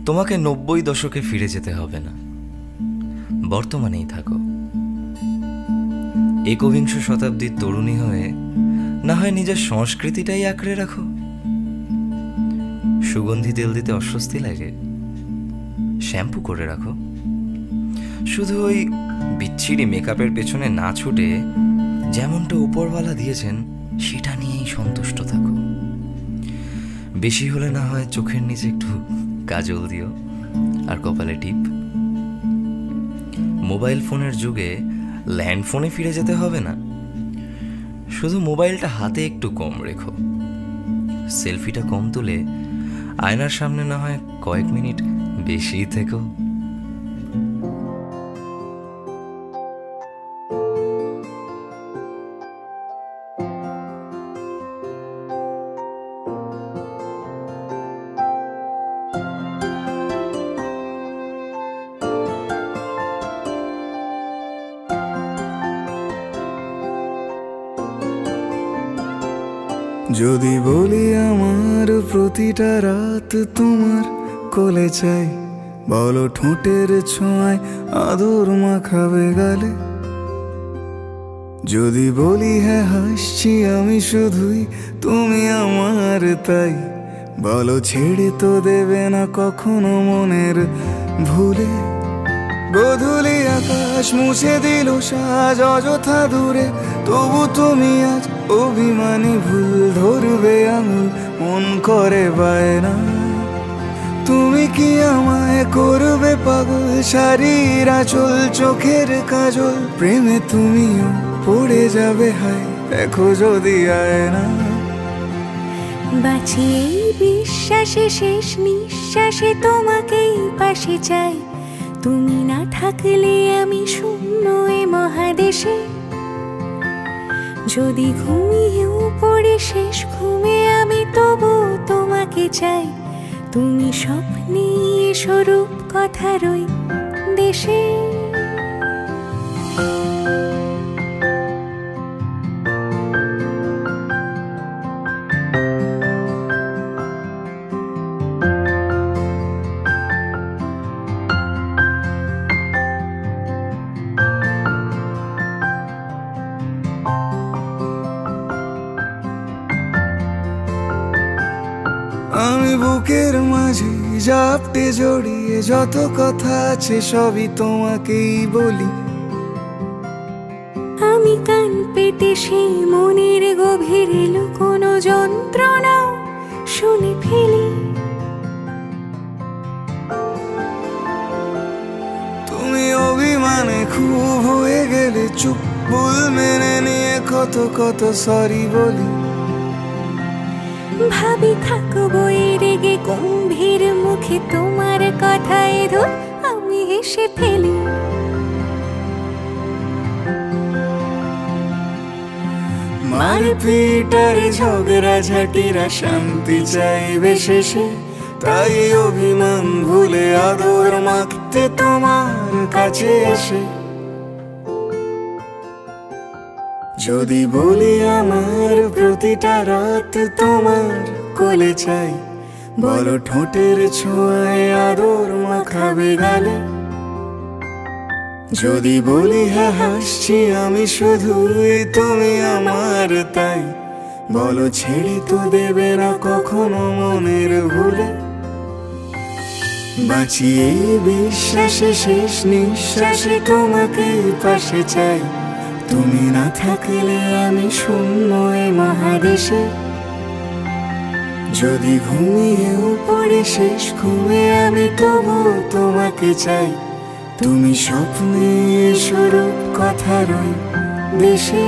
তোমাকে 90 দশকে ফিরে যেতে হবে না, বর্তমানেই থাকো। একবিংশ শতাব্দীর তরুণী হয়ে না হয় নিজের সংস্কৃতিটাই আঁকড়ে রাখো। সুগন্ধি তেল দিতে অস্বস্তি লাগে, শ্যাম্পু করে রাখো। শুধু ওই বিচ্ছিরি মেকআপের পেছনে না ছুটে যেমনটা উপরওয়ালা দিয়েছেন সেটা নিয়েই সন্তুষ্ট থাকো। বেশি হলে না হয় চোখের নিচে একটু কাজল দিও আর কপালে টিপ। মোবাইল ফোনের যুগে ল্যান্ড ফোনে ফিরে যেতে হবে না, শুধু মোবাইলটা হাতে একটু কম রেখো। সেলফিটা কম তুলে আয়নার সামনে না হয় কয়েক মিনিট বেশিই থেকো। যদি বলি আমার প্রতিটা রাত তোমার কোলে চাই, বলো ঠোঁটের ছোঁয়ায় আদর মাখাবে গালে। যদি বলি হ্যাঁ হাসছি আমি শুধুই, তুমি আমার তাই, বলো ছেড়ে তো দেবে না কখনো মনের ভুলে। গোধূলি আকাশ মুছে দিল সাজ অযথা দূরে, তবু তুমি আজ অভিমানী ভুল ধরবে আঙুল, মন করে বায়না। তুমি কি আমায় করবে পাগল, শাড়ির আঁচল চোখের কাজল, প্রেমে তুমিও পড়ে যাবে হায় দেখো যদি আয়না। বাঁচি এই বিশ্বাসে শেষ নিঃশ্বাসে তোমাকেই পাশে চাই, তুমি না থাকলে আমি শূন্য এ মহাদেশে। যদি ঘুমিয়েও পড়ে শেষ ঘুমে আমি তবু তোমাকে চাই, তুমি স্বপ্নে স্বরূপ কথার ওই দেশে। আমি বুকের মাঝে জাপটে জড়িয়ে যত কথা আছে সবই তোমাকেই বলি। আমি কান পেতে সেই মনের গভীরে লুকোনো যন্ত্রণা শুনে ফেলি। তুমি অভিমানে খুব হয়ে গেলে চুপ, ভুল মেনে নিয়ে কত কত সরি বলি। ভাবি থাকবো এই রেগে গম্ভীর মুখে তোমার কথায় ধর আমি হেসে ফেলি। মারপিট আর ঝগড়া ঝাঁটিরা শান্তি চাইবে শেষে, তাই অভিমান ভুলে আদর মাখতে তোমার কাছে এসে। যদি বলি আমার প্রতিটা রাত তোমার কোলে চাই, বলো ঠোঁটের ছোঁয়ায় আদর মাখাবে গালে। যদি বলি হ্যাঁ হাসছি আমি শুধুই, তুমি আমার তাই, বলো ছেড়ে তো দেবে না কখনো মনের ভুলে। বাঁচি এই বিশ্বাসে শেষ নিঃশ্বাসে তোমাকেই পাশে চাই, তুমি না থাকলে আমি শূন্য এ মহাদেশে। যদি ঘুমিয়েও পড়ে শেষ ঘুমে আমি তবু তোমাকে চাই, তুমি স্বপ্নে স্বরূপ কথার ওই দেশে।